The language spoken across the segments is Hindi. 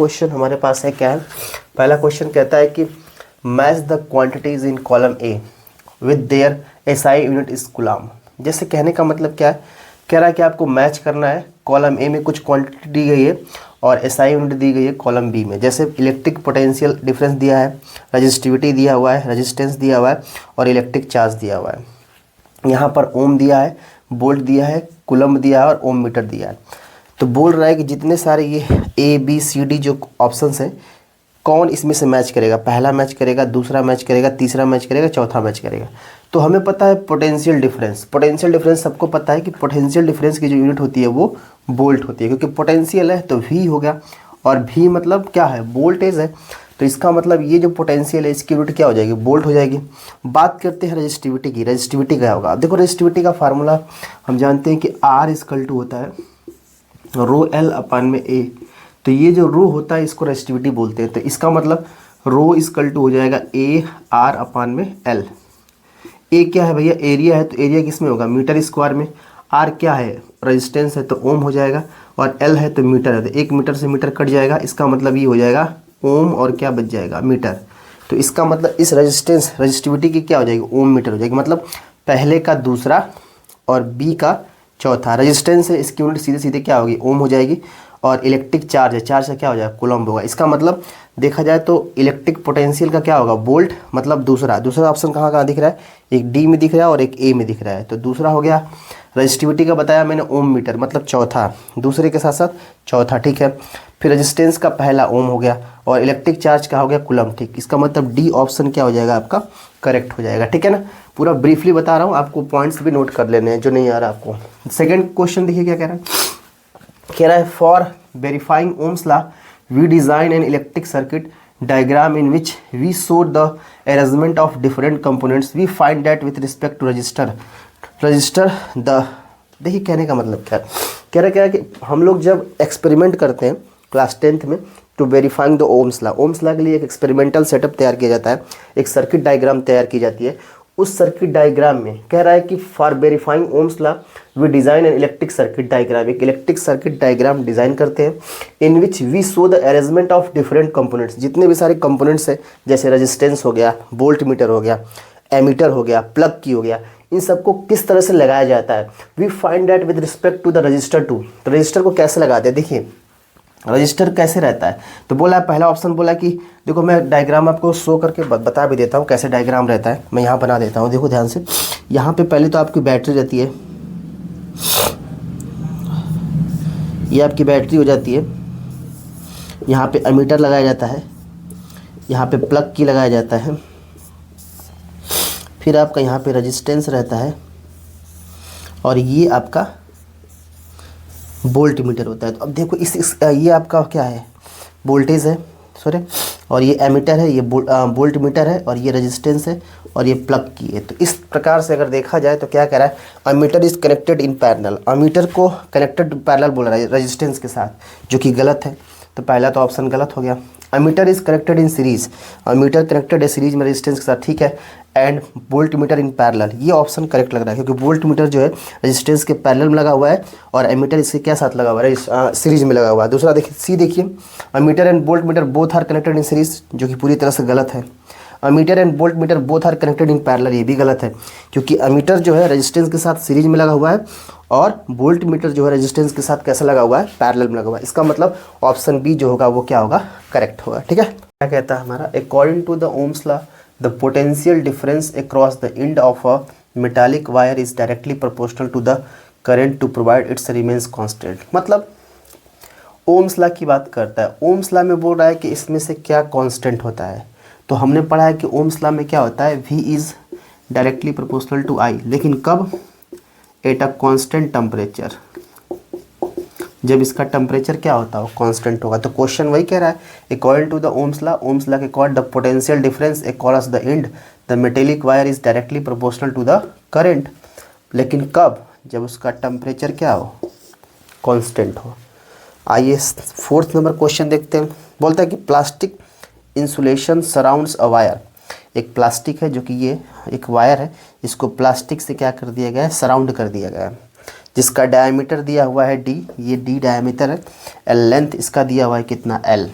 क्वेश्चन हमारे पास है क्या है। पहला क्वेश्चन कहता है कि match the quantities in column A with their SI unit is coulomb. जैसे कहने का मतलब क्या है, कह रहा है कि आपको मैच करना है, कॉलम ए में कुछ क्वांटिटी दी गई है और एसआई यूनिट दी गई है कॉलम बी में। जैसे इलेक्ट्रिक पोटेंशियल डिफरेंस दिया है, रजिस्टिविटी दिया हुआ है, रेजिस्टेंस दिया हुआ है और इलेक्ट्रिक चार्ज दिया हुआ है। यहाँ पर ओम दिया है, वोल्ट दिया है, कूलम दिया है और ओम मीटर दिया है। तो बोल रहा है कि जितने सारे ये ए बी सी डी जो ऑप्शंस हैं, कौन इसमें से मैच करेगा, पहला मैच करेगा, दूसरा मैच करेगा, तीसरा मैच करेगा, चौथा मैच करेगा। तो हमें पता है पोटेंशियल डिफरेंस, पोटेंशियल डिफरेंस सबको पता है कि पोटेंशियल डिफरेंस की जो यूनिट होती है वो वोल्ट होती है, क्योंकि पोटेंशियल है तो वी हो गया और वी मतलब क्या है, वोल्टेज है। तो इसका मतलब ये जो पोटेंशियल है इसकी यूनिट क्या हो जाएगी, वोल्ट हो जाएगी। बात करते हैं रजिस्टिविटी की, रजिस्टिविटी क्या होगा। देखो रजिस्टिविटी का फार्मूला हम जानते हैं कि आर इक्वल टू होता है रो एल अपान में ए। तो ये जो रो होता है इसको रेजिस्टिविटी बोलते हैं। तो इसका मतलब रो इक्वल टू हो जाएगा ए आर अपान में एल। ए क्या है भैया, एरिया है, तो एरिया किस में होगा, मीटर स्क्वायर में। आर क्या है, रेजिस्टेंस है, तो ओम हो जाएगा। और एल है तो मीटर है, तो 1 मीटर से मीटर कट जाएगा। इसका मतलब ये हो जाएगा ओम और क्या बच जाएगा, मीटर। तो इसका मतलब इस रेजिस्टेंस रजिस्टिविटी की क्या हो जाएगी, ओम मीटर हो जाएगी। मतलब पहले का दूसरा और बी का चौथा। रेजिस्टेंस है, इसकी यूनिट सीधे सीधे क्या होगी, ओम हो जाएगी। और इलेक्ट्रिक चार्ज है, चार्ज से क्या हो जाएगा, कूलम्ब होगा। इसका मतलब देखा जाए तो इलेक्ट्रिक पोटेंशियल का क्या होगा, वोल्ट। मतलब दूसरा ऑप्शन कहाँ कहाँ दिख रहा है, एक डी में दिख रहा है और एक ए में दिख रहा है। तो दूसरा हो गया। रजिस्टिविटी का बताया मैंने, ओम मीटर, मतलब चौथा, दूसरे के साथ साथ चौथा, ठीक है। फिर रेजिस्टेंस का पहला ओम हो गया और इलेक्ट्रिक चार्ज का हो गया कूलम्ब, ठीक। इसका मतलब डी ऑप्शन क्या हो जाएगा आपका, करेक्ट हो जाएगा, ठीक है ना। पूरा ब्रीफली बता रहा हूँ, आपको पॉइंट्स भी नोट कर लेने हैं जो नहीं आ रहा आपको। सेकंड क्वेश्चन देखिए क्या कह रहा है। कह रहा है for verifying Ohm's law we design an electric circuit diagram in which we show the arrangement of different components we find that with respect to register the. देखिए कहने का मतलब क्या है, कह रहा क्या है कि हम लोग जब एक्सपेरिमेंट करते हैं क्लास 10th में to verifying the Ohm's law, Ohm's law के लिए एक एक्सपेरिमेंटल सेटअप तैयार किया जाता है, एक सर्किट डायग्राम तैयार की जाती है। उस सर्किट डायग्राम में कह रहा है कि for verifying Ohm's law we design an electric circuit diagram, एक इलेक्ट्रिक सर्किट डायग्राम डिज़ाइन करते हैं in which we show the arrangement of different components. जितने भी सारे कंपोनेंट्स हैं, जैसे रेजिस्टेंस हो गया, वोल्ट मीटर हो गया, एमीटर हो गया, प्लग की हो गया, इन सबको किस तरह से लगाया जाता है। We find that with respect to the register to. तो रजिस्टर को कैसे लगाते हैं, देखिए रजिस्टर कैसे रहता है। तो बोला पहला ऑप्शन बोला कि देखो मैं डायग्राम आपको शो करके बता भी देता हूँ कैसे डायग्राम रहता है। मैं यहाँ बना देता हूँ, देखो ध्यान से। यहाँ पे पहले तो आपकी बैटरी रहती है, ये आपकी बैटरी हो जाती है। यहाँ पे एमीटर लगाया जाता है, यहाँ पे प्लग की लगाया जाता है। फिर आपका यहाँ पे रेजिस्टेंस रहता है और ये आपका वोल्ट मीटर होता है। तो अब देखो ये आपका क्या है, वोल्टेज है, सॉरी, और ये एमीटर है, ये वोल्ट मीटर है और ये रेजिस्टेंस है और ये प्लग की है। तो इस प्रकार से अगर देखा जाए तो क्या कह रहा है, ammeter is connected in parallel. Ammeter को कनेक्टेड पैरेलल बोल रहा है रेजिस्टेंस के साथ, जो कि गलत है। तो पहला तो ऑप्शन गलत हो गया। Ammeter is connected in series, ammeter connected है सीरीज में रेजिस्टेंस के साथ, ठीक है। And volt metre in parallel, ये ऑप्शन करेक्ट लग रहा है, क्योंकि वोल्ट मीटर जो है रेजिस्टेंस के पैरेलल में लगा हुआ है और एमीटर इसके क्या साथ लगा हुआ है, सीरीज में लगा हुआ है। दूसरा देखिए सी, देखिए ammeter and volt meter both are connected in series, जो कि पूरी तरह से गलत है। Ammeter and volt meter both are connected in parallel, ये भी गलत है, क्योंकि अमीटर जो है रेजिस्टेंस के साथ सीरीज में लगा हुआ है और वोल्ट मीटर जो है रेजिस्टेंस के साथ कैसा लगा हुआ है, पैरेलल में लगा हुआ है। इसका मतलब ऑप्शन बी जो होगा वो क्या होगा, करेक्ट होगा, ठीक है। क्या कहता है हमारा, according to the Ohm's law the potential difference across the end of a metallic wire is directly proportional to the current to provide its remains constant. मतलब ओम्स लॉ की बात करता है। ओम्स लॉ में बोल रहा है कि इसमें से क्या कांस्टेंट होता है। तो हमने पढ़ा है कि ओम्स लॉ में क्या होता है, V is directly proportional to I, लेकिन कब, एट अ कांस्टेंट टेम्परेचर। जब इसका टेम्परेचर क्या होता है, कांस्टेंट होगा। तो क्वेश्चन वही कह रहा है, according to the Ohm's law के accord the potential difference across the end the metallic wire is directly proportional to the current. लेकिन कब, जब उसका टेम्परेचर क्या हो, कांस्टेंट हो। आइए 4th नंबर क्वेश्चन देखते हैं। बोलता है कि plastic insulation surrounds a wire. एक प्लास्टिक है, जो कि ये एक वायर है, इसको प्लास्टिक से क्या कर दिया गया है, सराउंड कर दिया गया है, जिसका डायमीटर दिया हुआ है d, ये d डायमीटर है। लेंथ इसका दिया हुआ है कितना, l।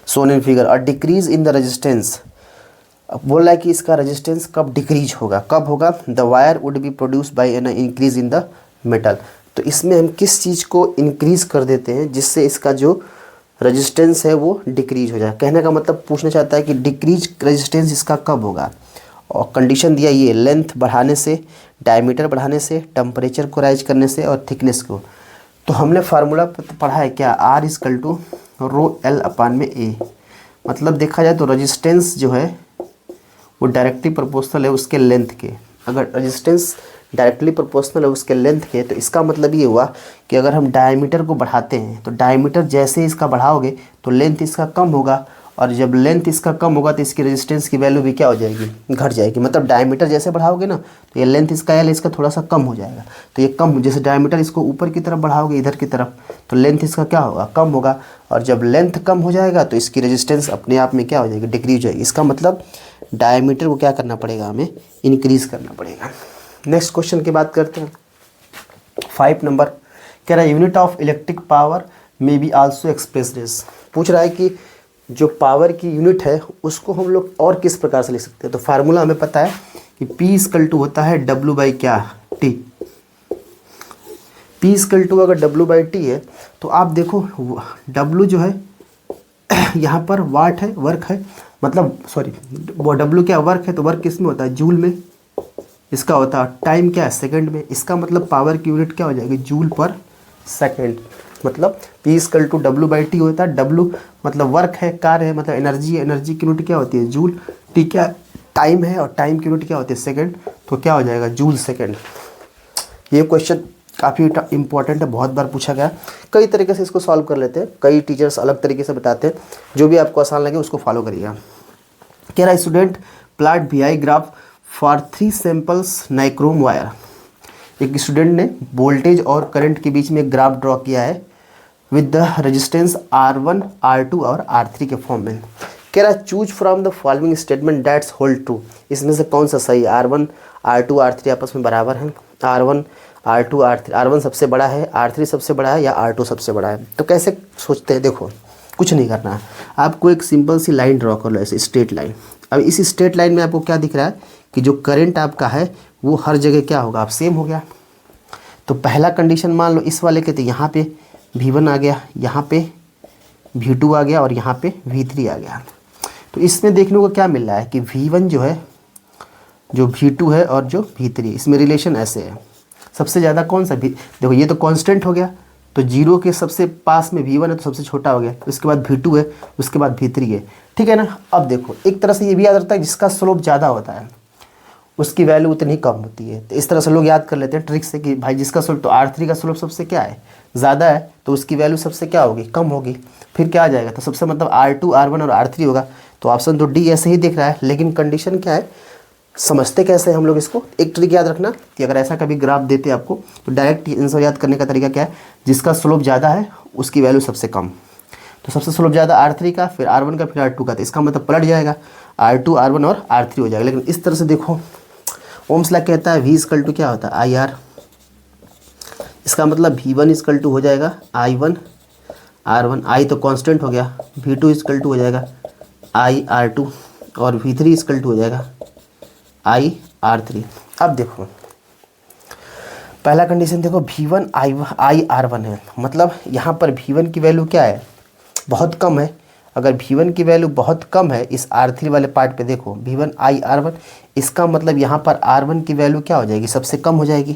Shown in figure. और डिक्रीज इन द रेजिस्टेंस, बोल रहा है कि इसका रेजिस्टेंस कब डिक्रीज होगा, कब होगा, the wire would be produce by an increase in the metal. तो इसमें हम किस चीज़ को इंक्रीज कर देते हैं जिससे इसका जो रेजिस्टेंस है वो डिक्रीज हो जाए। कहने का मतलब पूछना चाहता है कि डिक्रीज रेजिस्टेंस इसका कब होगा, और कंडीशन दिया ये लेंथ बढ़ाने से, डायमीटर बढ़ाने से, टेम्परेचर को राइज करने से और थिकनेस को। तो हमने फार्मूला पढ़ा है क्या, R equal to rho L upon में A। मतलब देखा जाए तो रेजिस्टेंस जो है वो डायरेक्टली प्रोपोर्शनल है उसके लेंथ के। अगर रेजिस्टेंस डायरेक्टली प्रोपोर्शनल है उसके लेंथ के, तो इसका मतलब ये हुआ कि अगर हम डायमीटर को बढ़ाते हैं तो डायमीटर जैसे इसका बढ़ाओगे तो लेंथ इसका कम होगा, और जब लेंथ इसका कम होगा तो इसकी रेजिस्टेंस की वैल्यू भी क्या हो जाएगी, घट जाएगी। मतलब डायमीटर जैसे बढ़ाओगे ना तो ये लेंथ इसका L इसका थोड़ा सा कम हो जाएगा। तो ये कम, जैसे डायमीटर इसको ऊपर की तरफ बढ़ाओगे इधर की तरफ तो लेंथ इसका क्या होगा, कम होगा, और जब लेंथ कम हो जाएगा तो इसकी रेजिस्टेंस अपने आप में क्या हो जाएगी, डिक्रीज हो जाएगी। इसका मतलब डायमीटर को क्या करना पड़ेगा, हमें इंक्रीज़ करना पड़ेगा। नेक्स्ट क्वेश्चन की बात करते हैं। 5 नंबर कह रहा है unit of electric power may be also expressed as. पूछ रहा है कि जो पावर की यूनिट है उसको हम लोग और किस प्रकार से लिख सकते हैं। तो फार्मूला हमें पता है कि P इक्वल टू होता है W बाई क्या, T। P इक्वल टू अगर W बाई T है तो आप देखो W जो है यहाँ पर वाट है, वर्क है, मतलब सॉरी वो W क्या वर्क है, तो वर्क किस में होता है, जूल में। इसका होता है टाइम क्या है, सेकंड में। इसका मतलब पावर की यूनिट क्या हो जाएगी, जूल पर सेकंड। मतलब P equal to W by T होता है। W मतलब वर्क है, कार्य है, मतलब एनर्जी है, एनर्जी की यूनिट क्या होती है, जूल। T क्या टाइम है, और टाइम की यूनिट क्या होती है, सेकंड। तो क्या हो जाएगा, जूल सेकंड। ये क्वेश्चन काफ़ी इंपॉर्टेंट है, बहुत बार पूछा गया। कई तरीके से इसको सॉल्व कर लेते हैं, कई टीचर्स अलग तरीके से बताते हैं, जो भी आपको आसान लगे उसको फॉलो करिएगा। कह रहा है student plot VI graph for 3 samples nichrome wire. एक स्टूडेंट ने वोल्टेज और करंट के बीच में एक ग्राफ ड्रॉ किया है with the resistance R1, R2 और R3 के फॉर्म में। कह रहा है choose from the following statement that's hold true. इसमें से कौन सा सही, R1, R2, R3 आपस में बराबर हैं, R1, R2, R3, R1 सबसे बड़ा है, R3 सबसे बड़ा है, या R2 सबसे बड़ा है। तो कैसे सोचते हैं, देखो कुछ नहीं करना है, आपको एक सिंपल सी लाइन ड्रॉ कर लो, ऐसे स्ट्रेट लाइन। अब इस स्ट्रेट लाइन में आपको क्या दिख रहा है कि जो करंट आपका है वो हर जगह क्या होगा, आप सेम हो गया। तो पहला कंडीशन मान लो इस वाले के, तो यहाँ पे V1 आ गया, यहाँ पे V2 आ गया, और यहाँ पे V3 आ गया। तो इसमें देखने को क्या मिल रहा है कि V1 जो है, जो V2 है और जो V3, इसमें रिलेशन ऐसे है। सबसे ज़्यादा कौन सा देखो ये तो कांस्टेंट हो गया, तो जीरो के सबसे पास में V1 है तो सबसे छोटा हो गया, उसके बाद V2 है, उसके बाद V3 है, ठीक है ना। अब देखो एक तरह से ये भी याद रखता है जिसका स्लोप ज़्यादा होता है उसकी वैल्यू उतनी कम होती है। तो इस तरह से लोग याद कर लेते हैं ट्रिक से कि भाई जिसका स्लोप, तो R3 का स्लोप सबसे क्या है, ज़्यादा है, तो उसकी वैल्यू सबसे क्या होगी, कम होगी। फिर क्या आ जाएगा, तो सबसे मतलब R2, R1 और R3 होगा। तो ऑप्शन तो D ऐसे ही दिख रहा है, लेकिन कंडीशन क्या है, समझते कैसे हम लोग इसको। एक ट्रिक याद रखना कि अगर ऐसा कभी ग्राफ देते आपको तो डायरेक्ट आंसर याद करने का तरीका क्या है, जिसका स्लोप ज़्यादा है उसकी वैल्यू सबसे कम। तो सबसे स्लोप ज़्यादा R3 का, फिर R1 का, फिर R2 का, तो इसका मतलब पलट जाएगा, R2, R1 और R3 हो जाएगा। लेकिन इस तरह से देखो ओम्स लॉ कहता है V इक्वल टू क्या होता है, IR। इसका मतलब V1 इक्वल टू हो जाएगा I1 R1, I तो कांस्टेंट हो गया, V2 इक्वल टू हो जाएगा I R2, और V3 इक्वल टू हो जाएगा I R3। अब देखो पहला कंडीशन देखो, V1 I R1 है, मतलब यहाँ पर V1 की वैल्यू क्या है, बहुत कम है। अगर V1 की वैल्यू बहुत कम है इस R3 वाले पार्ट पे, देखो V1 I R1, इसका मतलब यहाँ पर R1 की वैल्यू क्या हो जाएगी, सबसे कम हो जाएगी,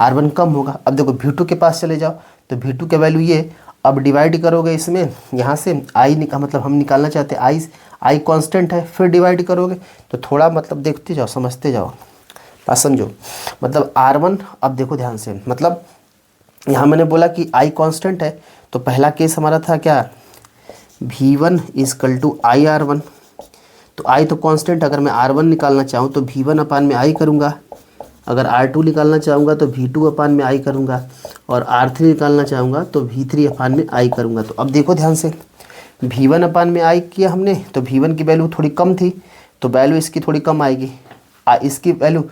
R1 कम होगा। अब देखो V2 के पास चले जाओ, तो V2 की वैल्यू ये, अब डिवाइड करोगे इसमें, यहाँ से I का मतलब हम निकालना चाहते हैं I कांस्टेंट है, फिर डिवाइड करोगे तो थोड़ा मतलब देखते जाओ, समझते जाओ, बात समझो। मतलब R1, अब देखो ध्यान से, मतलब यहाँ मैंने बोला कि I कांस्टेंट है, तो पहला केस हमारा था क्या, V1 equal to I R1। तो I तो कांस्टेंट, अगर मैं R1 निकालना चाहूँ तो V1 अपान में I करूँगा, अगर R2 निकालना चाहूँगा तो V2 अपान में I करूँगा, और R3 निकालना चाहूँगा तो V3 अपान में I करूँगा। तो अब देखो ध्यान से, V1 अपान में I किया हमने, तो V1 की वैल्यू थोड़ी कम थी, तो वैल्यू इसकी थोड़ी कम आएगी, इसकी वैल्यू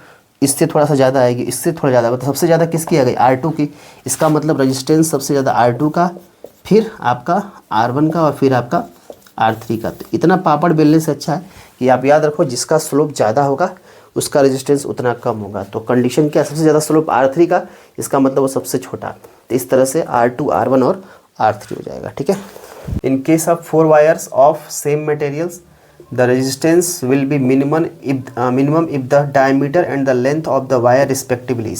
इससे थोड़ा सा ज़्यादा आएगी, इससे थोड़ा ज़्यादा, मतलब सबसे ज़्यादा किसकी आ गई, R2 की। इसका मतलब रजिस्टेंस सबसे ज़्यादा R2 का, फिर आपका R1 का, और फिर आपका R3 का। तो इतना पापड़ बेलने से अच्छा है कि आप याद रखो जिसका स्लोप ज़्यादा होगा उसका रेजिस्टेंस उतना कम होगा। तो कंडीशन क्या, सबसे ज़्यादा स्लोप R3 का, इसका मतलब वो सबसे छोटा। तो इस तरह से R2, R1 और R3 हो जाएगा, ठीक है। In case of 4 wires of same materials the resistance will be minimum if the diameter and the length of the wire respectively.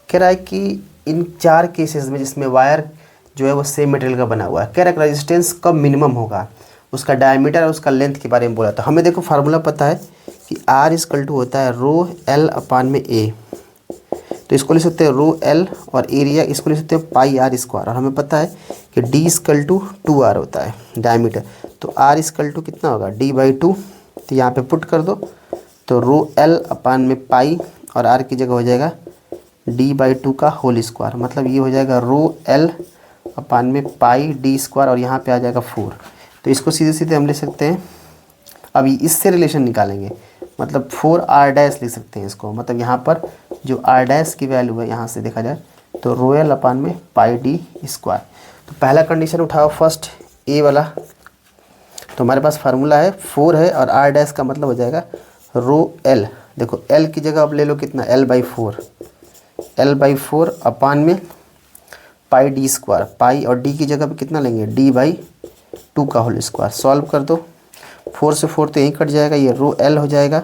कह रहा है कि इन 4 केसेस में जिसमें वायर जो है वो सेम मटेरियल का बना हुआ है, कह रहा है रेजिस्टेंस कब मिनिमम होगा, उसका डायमीटर और उसका लेंथ के बारे में बोला। तो हमें देखो फार्मूला पता है कि R इक्वल टू होता है रो L अपान में A। तो इसको लिख सकते हैं रो L, और एरिया इसको लिख सकते हैं पाई R स्क्वायर। और हमें पता है कि D इक्वल टू 2R होता है डायमीटर। तो R इक्वल टू कितना होगा, D/2। तो यहाँ पे पुट कर दो, तो रो L अपान में पाई और R की जगह हो जाएगा D/2 का होल स्क्वायर। मतलब ये हो जाएगा रो L अपान में पाई D स्क्वायर, और यहाँ पे आ जाएगा 4। तो इसको सीधे सीधे हम ले सकते हैं, अभी इससे रिलेशन निकालेंगे, मतलब 4R डैश लिख सकते हैं इसको। मतलब यहाँ पर जो R डैश की वैल्यू है यहाँ से देखा जाए तो रो L अपान में पाई D स्क्वायर। तो पहला कंडीशन उठाओ फर्स्ट ए वाला। तो हमारे पास फार्मूला है 4 है, और R डैश का मतलब हो जाएगा रो L। देखो L की जगह अब ले लो कितना, L/4, L/4 अपान में पाई D स्क्वायर। पाई और D की जगह पे कितना लेंगे, D/2 का होल स्क्वायर। सॉल्व कर दो, 4 से 4 तो यहीं कट जाएगा, ये रो L हो जाएगा,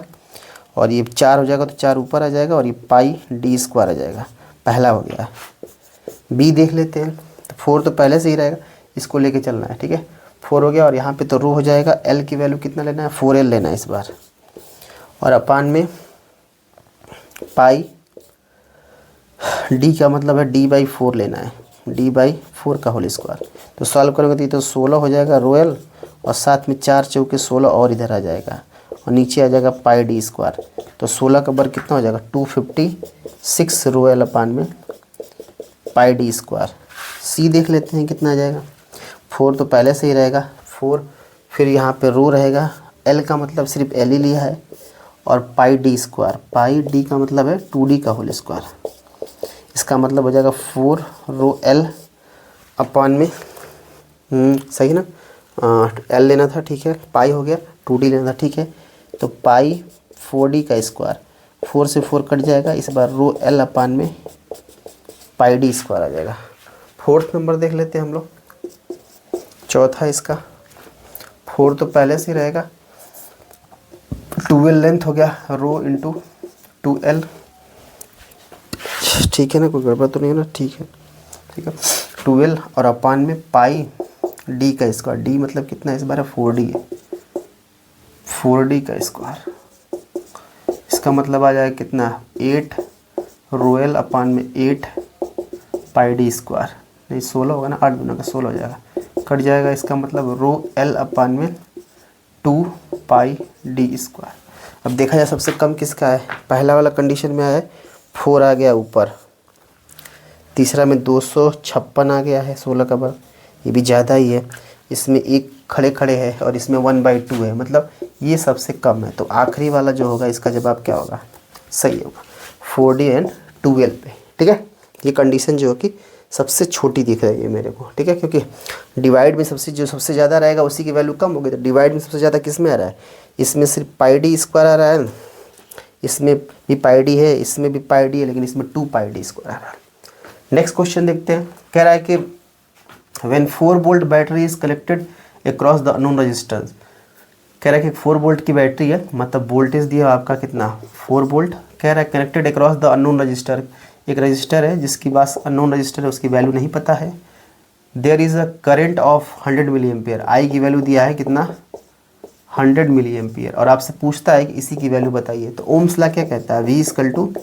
और ये 4 हो जाएगा तो 4 ऊपर आ जाएगा, और ये पाई D स्क्वायर आ जाएगा। पहला हो गया। बी देख लेते हैं। तो 4 तो पहले से ही रहेगा, इसको लेके चलना है, ठीक है। 4 हो गया, और यहाँ पे तो रो हो जाएगा। L की वैल्यू कितना लेना है, 4L लेना है इस बार, और अपान में पाई D का मतलब है D/4 लेना है, D/4 का होल स्क्वायर। तो सॉल्व करोगे तो ये तो 16 हो जाएगा रो L, और साथ में 4 चौके 16 और इधर आ जाएगा, और नीचे आ जाएगा पाई D स्क्वायर। तो 16 का वर्ग कितना हो जाएगा, 256 रो L अपान में पाई D स्क्वायर। सी देख लेते हैं कितना आ जाएगा। 4 तो पहले से ही रहेगा 4, फिर यहाँ पे रो रहेगा। L का मतलब सिर्फ L ही लिया है, और पाई D स्क्वायर। पाई D का मतलब है 2D का होल स्क्वायर। इसका मतलब हो जाएगा 4 रो L अपान में सही है ना, L लेना था, ठीक है। पाई हो गया, 2D लेना था, ठीक है। तो पाई 4D का स्क्वायर, 4 से 4 कट जाएगा, इस बार रो L अपान में पाई D स्क्वायर आ जाएगा। 4th नंबर देख लेते हैं हम लोग, चौथा इसका। 4 तो पहले से ही रहेगा, 2L लेंथ हो गया, रो इंटू 2L, ठीक है ना, कोई गड़बड़ तो नहीं है ना, ठीक है, ठीक है। 2L और अपान में पाई D का स्क्वायर। D मतलब कितना है इस बार, 4D है, 4D का स्क्वायर। इसका मतलब आ जाएगा कितना, 8 रो L अपान में 8 पाई D स्क्वायर। नहीं 16 होगा ना, 8 दूना का 16 हो जाएगा, कट जाएगा। इसका मतलब रो L अपान में 2 पाई D स्क्वायर। अब देखा जाए सबसे कम किसका है, पहला वाला कंडीशन में आया है 4 आ गया ऊपर, तीसरा में 256 आ गया है 16 का वर्ग, ये भी ज़्यादा ही है। इसमें एक खड़े खड़े है, और इसमें 1/2 है, मतलब ये सबसे कम है। तो आखिरी वाला जो होगा इसका जवाब क्या होगा, सही होगा 4D एंड 2L पे, ठीक है। ये कंडीशन जो है कि सबसे छोटी दिख रही है मेरे को, ठीक है, क्योंकि डिवाइड में सबसे ज़्यादा रहेगा उसी की वैल्यू कम होगी। तो डिवाइड में सबसे ज़्यादा किस में आ रहा है, इसमें सिर्फ पाई D स्क्वायर आ रहा है, इसमें भी पाई D है, इसमें भी पाई D है, लेकिन इसमें 2 पाई D स्क्वायर आ रहा है। नेक्स्ट क्वेश्चन देखते हैं। कह रहा है कि when 4 volt battery is collected across the unknown registers. कह रहा है कि 4 वोल्ट की बैटरी है, मतलब वोल्टेज दिया आपका कितना, 4 वोल्ट। कह रहा है connected across the unknown register, एक रजिस्टर है जिसकी पास अननोन रजिस्टर है, उसकी वैल्यू नहीं पता है। There is a current of 100 milli ampere, I की वैल्यू दिया है कितना, 100 मिली एम्पियर, और आपसे पूछता है कि इसी की वैल्यू बताइए। तो ओम्स ला क्या कहता है, V equal to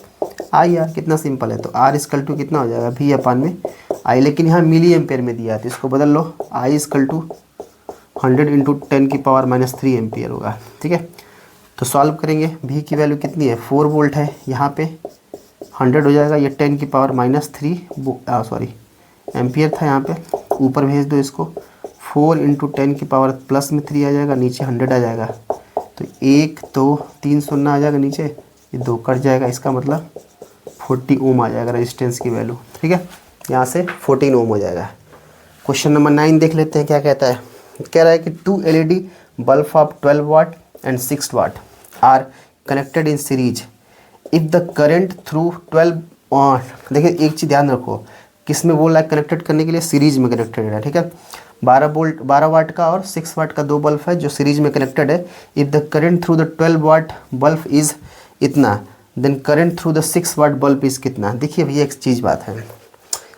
I R, कितना सिंपल है। तो R इक्वल टू कितना हो जाएगा, V अपान में आई, लेकिन यहाँ मिली एम्पियर में दिया है तो इसको बदल लो, I equal to 100 into 10⁻³ ampere होगा, ठीक है। तो सॉल्व करेंगे, V की वैल्यू कितनी है, 4 वोल्ट है, यहाँ पे 100 हो जाएगा, ये 10⁻³ सॉरी एम्पियर था, यहाँ पे ऊपर भेज दो इसको, 4 इंटू 10⁻+3 आ जाएगा, नीचे 100 आ जाएगा। तो 1 2 3 शून्य आ जाएगा नीचे, ये 2 कट जाएगा, इसका मतलब 40 ओम आ जाएगा रेजिस्टेंस की वैल्यू, ठीक है। यहाँ से 14 ओम हो जाएगा। क्वेश्चन नंबर 9 देख लेते हैं क्या कहता है। कह रहा है कि 2 LED bulb of 12 watt and 6 watt are connected in series if the current through 12। देखिए एक चीज़ ध्यान रखो, किस में बोल रहा है कनेक्टेड करने के लिए, सीरीज में कनेक्टेड है, ठीक है। 12 वाट का और 6 वाट का 2 बल्ब है जो सीरीज में कनेक्टेड है। If the current through the 12 watt bulb is इतना, then current through the 6 watt bulb is कितना। देखिए भैया एक चीज़ बात है,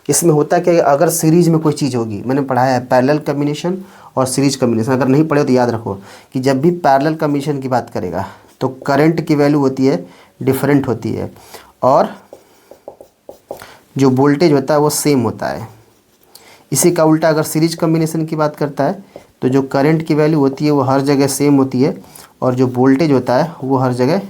इसमें होता है कि अगर सीरीज में कोई चीज़ होगी, मैंने पढ़ाया है पैरेलल कम्बिनेशन और सीरीज कम्बिनेशन, अगर नहीं पढ़े तो याद रखो कि जब भी पैरेलल कम्बिनेशन की बात करेगा तो करंट की वैल्यू होती है डिफरेंट होती है और जो वोल्टेज होता है वो सेम होता है। इसी का उल्टा अगर सीरीज कम्बिनेशन की बात करता है तो जो करंट की वैल्यू होती है वो हर जगह सेम होती है और जो वोल्टेज होता है वो हर जगह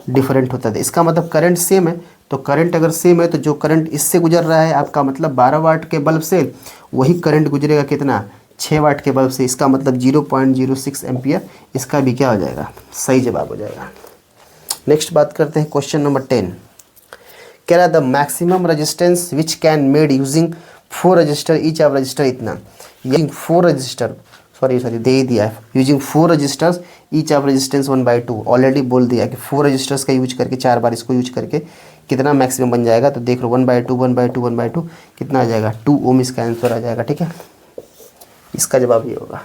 डिफरेंट होता है। इसका मतलब करंट सेम है, तो करंट अगर सेम है तो जो करंट इससे गुजर रहा है आपका मतलब 12 वाट के बल्ब से, वही करंट गुजरेगा कितना, 6 वाट के बल्ब से। इसका मतलब 0.06 एम्पियर। इसका भी क्या हो जाएगा, सही जवाब हो जाएगा। नेक्स्ट बात करते हैं क्वेश्चन नंबर 10। कह रहा है the maximum resistance which can made using 4 register each of register इतना। यूजिंग 4 रजिस्टर सॉरी दे ही दिया है, using 4 registers each of resistance 1/2। Already बोल दिया कि 4 रजिस्टर्स का यूज करके 4 बार इसको यूज करके कितना मैक्सिमम बन जाएगा। तो देख लो 1/2 1/2 1/2 कितना आ जाएगा, 2 ओम इसका आंसर आ जाएगा, ठीक है। इसका जवाब ये होगा।